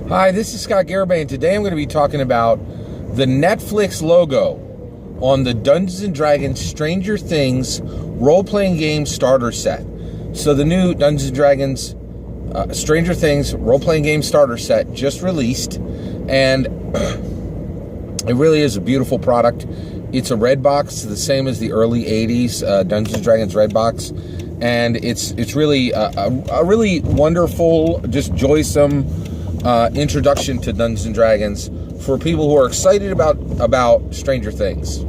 Hi, this is Scott Garibay, and today I'm going to be talking about the Netflix logo on the Dungeons & Dragons Stranger Things role-playing game starter set. So the new Dungeons & Dragons Stranger Things role-playing game starter set just released, and it really is a beautiful product. It's a red box, the same as the early 80s Dungeons & Dragons red box, and it's really a really wonderful, just joysome introduction to Dungeons & Dragons for people who are excited about Stranger Things,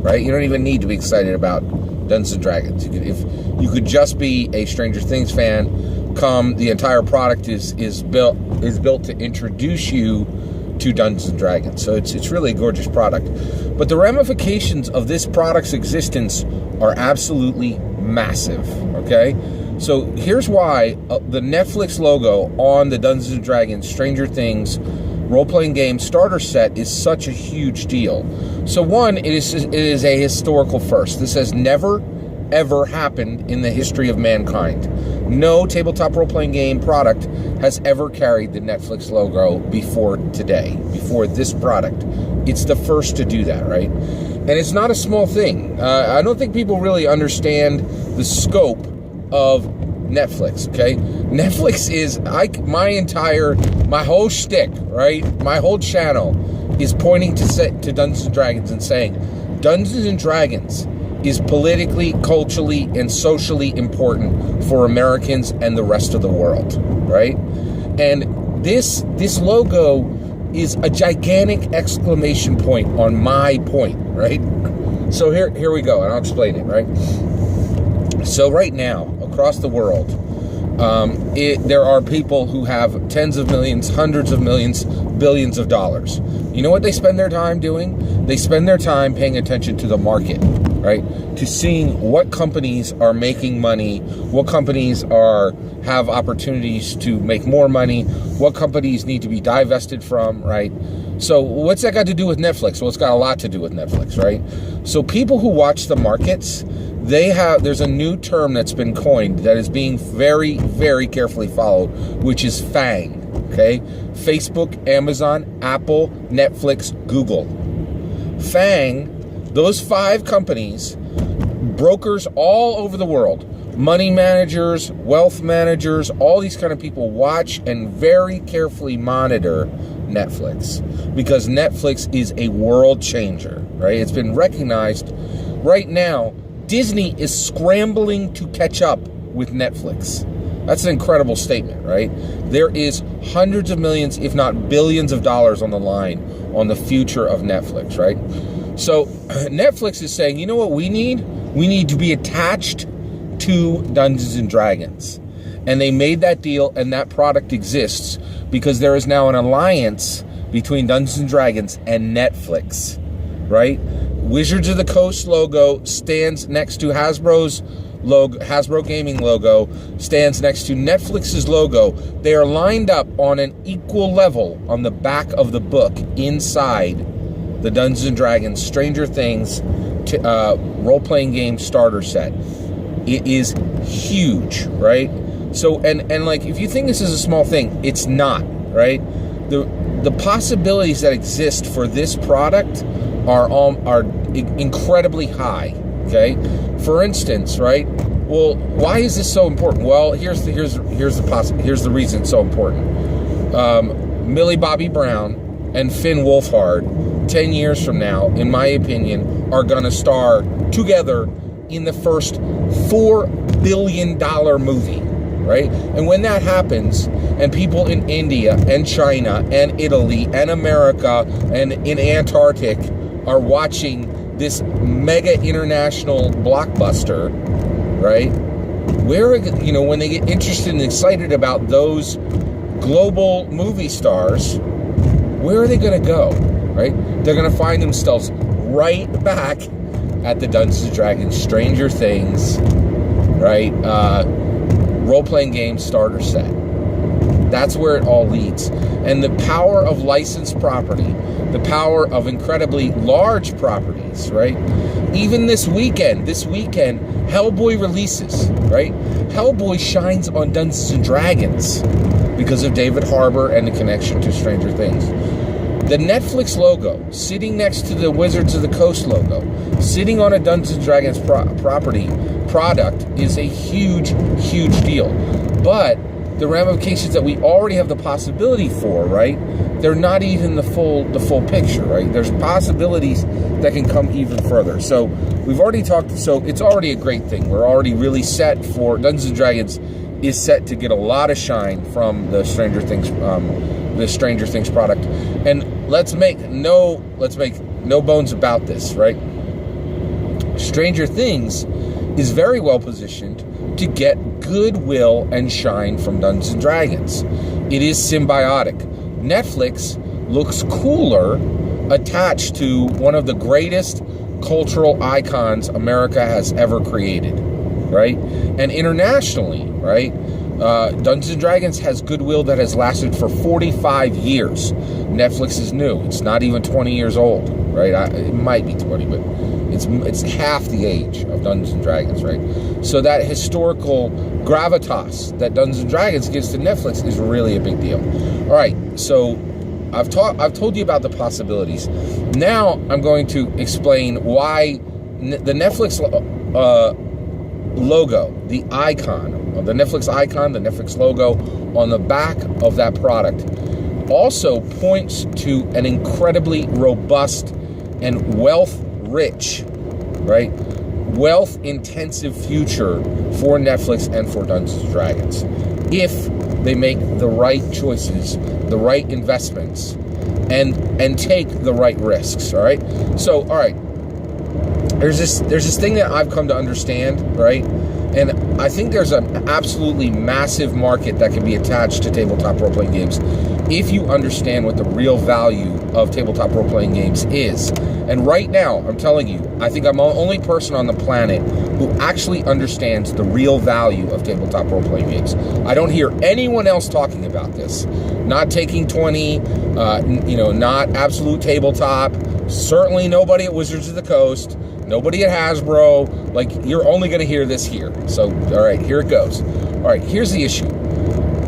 right? You don't even need to be excited about Dungeons & Dragons. If you could just be a Stranger Things fan, the entire product is built to introduce you to Dungeons & Dragons. So it's really a gorgeous product. But the ramifications of this product's existence are absolutely massive, okay? So here's why the Netflix logo on the Dungeons & Dragons Stranger Things role-playing game starter set is such a huge deal. So one, it is a historical first. This has never, ever happened in the history of mankind. No tabletop role-playing game product has ever carried the Netflix logo before today, before this product. It's the first to do that, right? And it's not a small thing. I don't think people really understand the scope of Netflix, okay? Netflix is, my whole shtick, right? My whole channel is pointing to Dungeons & Dragons and saying, Dungeons & Dragons is politically, culturally, and socially important for Americans and the rest of the world, right? And this logo is a gigantic exclamation point on my point, right? So here we go, and I'll explain it, right? So right now, across the world, there are people who have tens of millions, hundreds of millions, billions of dollars. You know what they spend their time doing? They spend their time paying attention to the market, right? To seeing what companies are making money, what companies have opportunities to make more money, what companies need to be divested from, right? So what's that got to do with Netflix? Well, it's got a lot to do with Netflix, right? So people who watch the markets, there's a new term that's been coined that is being very, very carefully followed, which is FANG, okay? Facebook, Amazon, Apple, Netflix, Google. FANG, those 5 companies, brokers all over the world, money managers, wealth managers, all these kind of people watch and very carefully monitor Netflix, because Netflix is a world changer, right? It's been recognized. Right now, Disney is scrambling to catch up with Netflix. That's an incredible statement, right? There is hundreds of millions, if not billions of dollars on the line on the future of Netflix, right? So Netflix is saying, you know what we need? We need to be attached to Dungeons & Dragons. And they made that deal, and that product exists because there is now an alliance between Dungeons & Dragons and Netflix, right? Wizards of the Coast logo stands next to Hasbro's logo. Hasbro Gaming logo stands next to Netflix's logo. They are lined up on an equal level on the back of the book inside the Dungeons & Dragons Stranger Things role-playing game starter set. It is huge, right? So, and like, if you think this is a small thing, it's not, right? The possibilities that exist for this product are incredibly high, okay? For instance, right? Well, why is this so important? Well, here's the reason it's so important. Millie Bobby Brown and Finn Wolfhard, 10 years from now, in my opinion, are going to star together in the first $4 billion movie, right? And when that happens, and people in India and China and Italy and America and in Antarctic are watching this mega international blockbuster, right? When they get interested and excited about those global movie stars, where are they going to go, right? They're going to find themselves right back at the Dungeons & Dragons Stranger Things, right? Role-playing game starter set. That's where it all leads. And the power of licensed property, the power of incredibly large properties, right? Even this weekend, Hellboy releases, right? Hellboy shines on Dungeons & Dragons because of David Harbour and the connection to Stranger Things. The Netflix logo, sitting next to the Wizards of the Coast logo, sitting on a Dungeons & Dragons product is a huge, huge deal. But the ramifications that we already have the possibility for, right, they're not even the full picture, right? There's possibilities that can come even further. So we've already talked, so it's already a great thing. We're already really set for, Dungeons & Dragons is set to get a lot of shine from the Stranger Things product. And let's make no bones about this, right? Stranger Things is very well positioned to get goodwill and shine from Dungeons & Dragons. It is symbiotic. Netflix looks cooler attached to one of the greatest cultural icons America has ever created, right? And internationally, right? Dungeons & Dragons has goodwill that has lasted for 45 years. Netflix is new. It's not even 20 years old, right? It might be 20, but it's half the age of Dungeons & Dragons, right? So that historical gravitas that Dungeons & Dragons gives to Netflix is really a big deal. All right, so I've told you about the possibilities. Now I'm going to explain why the Netflix logo, the icon, the Netflix icon, the Netflix logo on the back of that product also points to an incredibly robust and wealth-rich, right, wealth-intensive future for Netflix and for Dungeons & Dragons if they make the right choices, the right investments, and take the right risks. All right. So, all right. There's this thing that I've come to understand, right? And I think there's an absolutely massive market that can be attached to tabletop role-playing games if you understand what the real value of tabletop role-playing games is. And right now, I'm telling you, I think I'm the only person on the planet who actually understands the real value of tabletop role-playing games. I don't hear anyone else talking about this. Not Taking 20, not Absolute Tabletop, certainly nobody at Wizards of the Coast, nobody at Hasbro. Like, you're only going to hear this here. So, all right, here it goes. All right, here's the issue.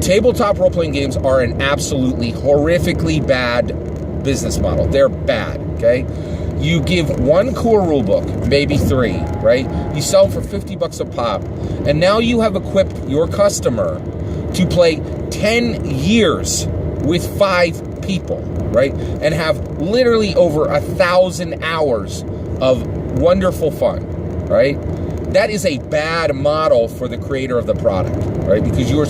Tabletop role-playing games are an absolutely horrifically bad business model. They're bad, okay? You give one core rule book, maybe 3, right? You sell them for $50 a pop, and now you have equipped your customer to play 10 years with 5 people, right? And have literally over 1,000 hours of wonderful fun, right? That is a bad model for the creator of the product, right? Because you're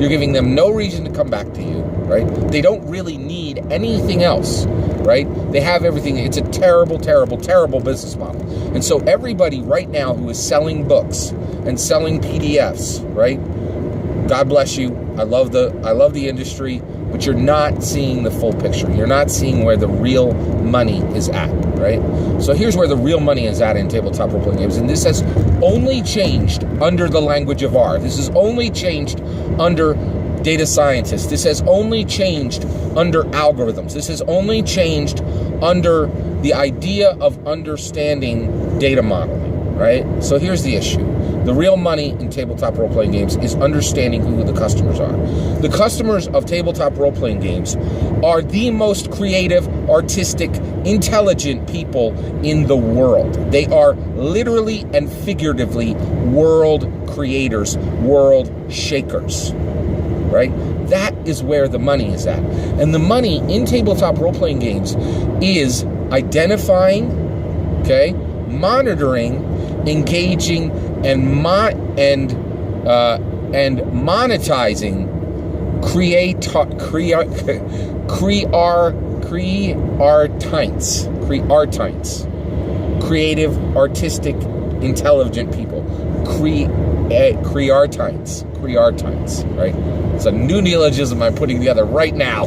giving them no reason to come back to you, right? They don't really need anything else, right? They have everything. It's a terrible, terrible, terrible business model. And so everybody right now who is selling books and selling PDFs, right? God bless you. I love the industry, but you're not seeing the full picture. You're not seeing where the real money is at, right? So here's where the real money is at in tabletop role-playing games, and this has only changed under the language of R. This has only changed under data scientists. This has only changed under algorithms. This has only changed under the idea of understanding data modeling, right? So here's the issue. The real money in tabletop role-playing games is understanding who the customers are. The customers of tabletop role-playing games are the most creative, artistic, intelligent people in the world. They are literally and figuratively world creators, world shakers, right? That is where the money is at. And the money in tabletop role-playing games is identifying, okay, monitoring, engaging, and monetizing creative, artistic, intelligent people. Creartites, right? It's a new neologism I'm putting together right now.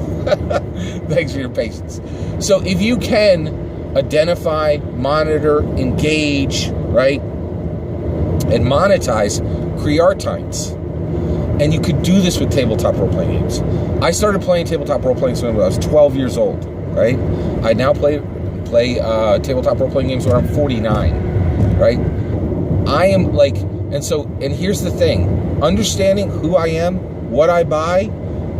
Thanks for your patience. So if you can identify, monitor, engage, right, and monetize creartites, and you could do this with tabletop role-playing games. I started playing tabletop role-playing games when I was 12 years old, right? I now play tabletop role-playing games when I'm 49, right? I am and here's the thing. Understanding who I am, what I buy,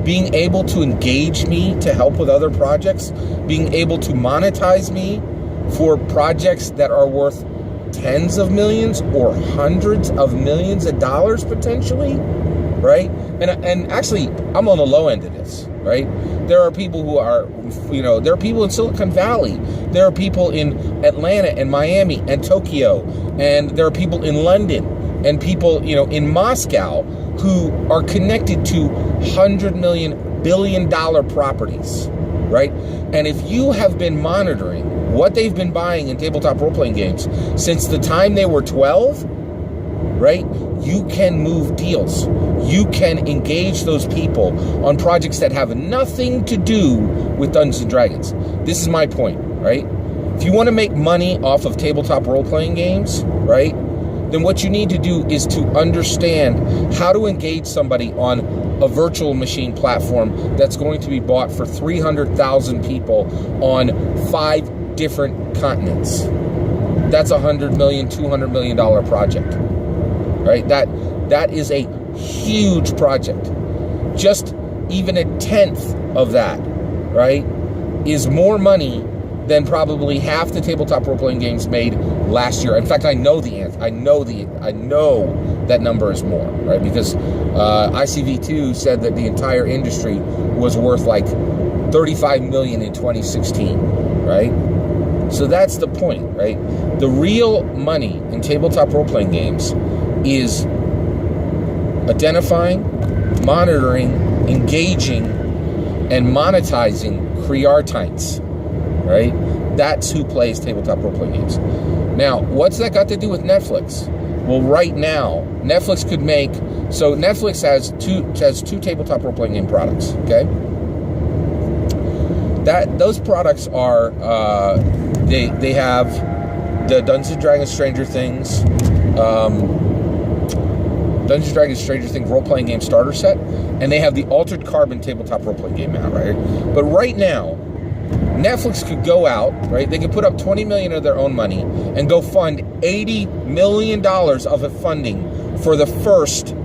being able to engage me to help with other projects, being able to monetize me for projects that are worth tens of millions or hundreds of millions of dollars potentially, right? And actually, I'm on the low end of this, right? There are people who are, there are people in Silicon Valley. There are people in Atlanta and Miami and Tokyo. And there are people in London and people, in Moscow who are connected to $100 million, billion-dollar properties, right? And if you have been monitoring what they've been buying in tabletop role-playing games since the time they were 12, right? You can move deals. You can engage those people on projects that have nothing to do with Dungeons and Dragons. This is my point, right? If you want to make money off of tabletop role-playing games, right, then what you need to do is to understand how to engage somebody on a virtual machine platform that's going to be bought for 300,000 people on 5 different continents. That's $100 million, $200 million project, right? That is a huge project. Just even a tenth of that, right, is more money than probably half the tabletop role-playing games made last year. In fact, I know the answer. I know that number is more, right? Because ICV2 said that the entire industry was worth like 35 million in 2016, right? So that's the point, right? The real money in tabletop role-playing games is identifying, monitoring, engaging, and monetizing creatites, right? That's who plays tabletop role-playing games. Now, what's that got to do with Netflix? Well, right now, Netflix could make... So Netflix has two tabletop role-playing game products, okay? Those products are... They have the Dungeons & Dragons Stranger Things... Dungeons & Dragons Stranger Things role-playing game starter set, and they have the Altered Carbon tabletop role-playing game out, right? But right now, Netflix could go out, right? They could put up $20 million of their own money and go fund $80 million of a funding for the first,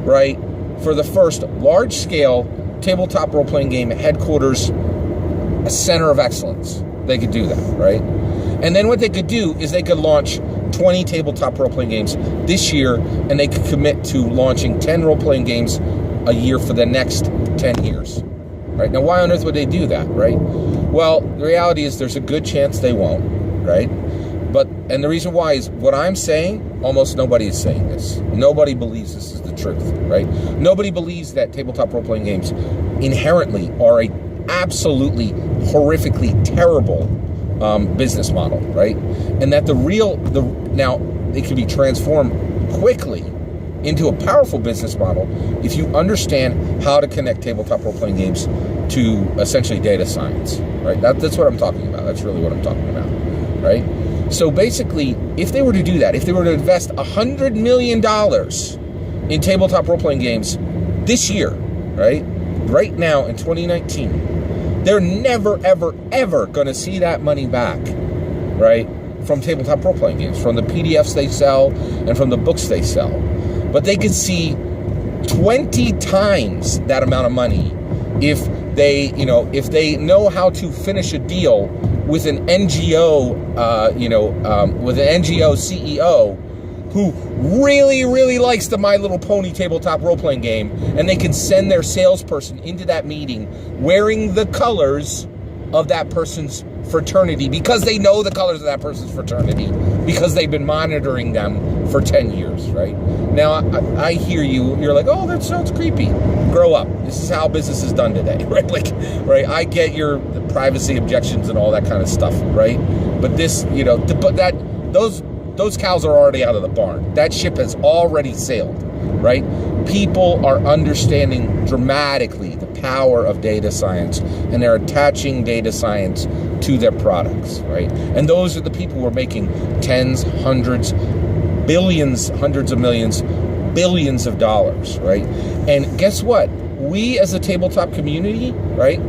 right? For the first large-scale tabletop role-playing game headquarters, a center of excellence. They could do that, right? And then what they could do is they could launch 20 tabletop role-playing games this year, and they could commit to launching 10 role-playing games a year for the next 10 years. Right? Now, why on earth would they do that, right? Well, the reality is there's a good chance they won't, right? And the reason why is what I'm saying, almost nobody is saying this. Nobody believes this is the truth, right? Nobody believes that tabletop role-playing games inherently are a absolutely horrifically terrible business model, right? And that now they can be transformed quickly into a powerful business model if you understand how to connect tabletop role-playing games to essentially data science, right? That's what I'm talking about. That's really what I'm talking about, right? So basically, if they were to do that, if they were to invest $100 million in tabletop role-playing games this year, right? Right now in 2019, they're never, ever, ever going to see that money back, right? From tabletop role-playing games, from the PDFs they sell and from the books they sell. But they could see 20 times that amount of money if they know how to finish a deal with an NGO, with an NGO CEO who really, really likes the My Little Pony tabletop role-playing game, and they can send their salesperson into that meeting wearing the colors of that person's fraternity because they know the colors of that person's fraternity because they've been monitoring them for 10 years, right? Now, I hear you. You're like, oh, that sounds creepy. Grow up. This is how business is done today, right? Right? I get your privacy objections and all that kind of stuff, right? But this, those cows are already out of the barn. That ship has already sailed, right? People are understanding dramatically the power of data science, and they're attaching data science to their products, right? And those are the people who are making tens, hundreds, billions, hundreds of millions, billions of dollars, right? And guess what? We as a tabletop community, right?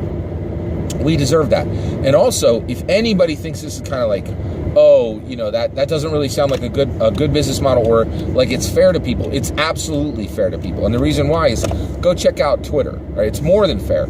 We deserve that. And also, if anybody thinks this is kind of like oh, you know, that doesn't really sound like a good business model, or like it's fair to people. It's absolutely fair to people. And the reason why is, go check out Twitter, right? It's more than fair.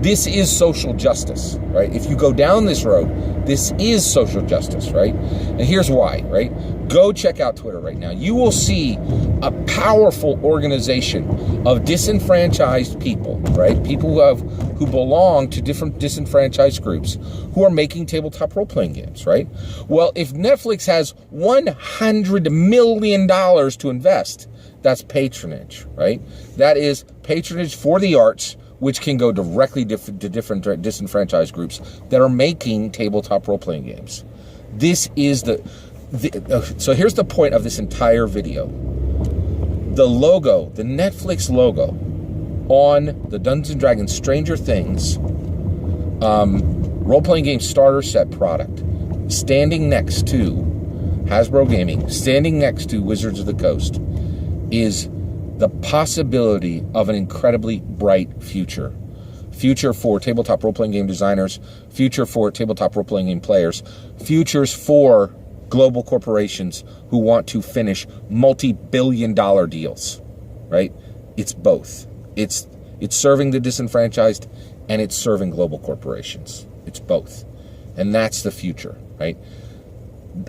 This is social justice, right? If you go down this road, this is social justice, right? And here's why, right? Go check out Twitter right now. You will see a powerful organization of disenfranchised people, right? People who belong to different disenfranchised groups who are making tabletop role-playing games, right? Well, if Netflix has $100 million to invest, that's patronage, right? That is patronage for the arts, which can go directly to different disenfranchised groups that are making tabletop role-playing games. This is so here's the point of this entire video. The logo, the Netflix logo on the Dungeons & Dragons Stranger Things role-playing game starter set product, standing next to Hasbro Gaming, standing next to Wizards of the Coast, is the possibility of an incredibly bright future. Future for tabletop role-playing game designers, future for tabletop role-playing game players, futures for global corporations who want to finish multi-billion-dollar deals, right? It's both. It's serving the disenfranchised, and it's serving global corporations. It's both. And that's the future, right?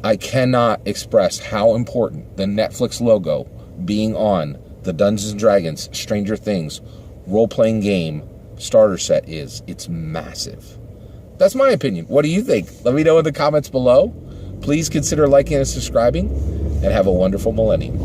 I cannot express how important the Netflix logo being on the Dungeons & Dragons Stranger Things role-playing game starter set is. It's massive. That's my opinion. What do you think? Let me know in the comments below. Please consider liking and subscribing, and have a wonderful millennium.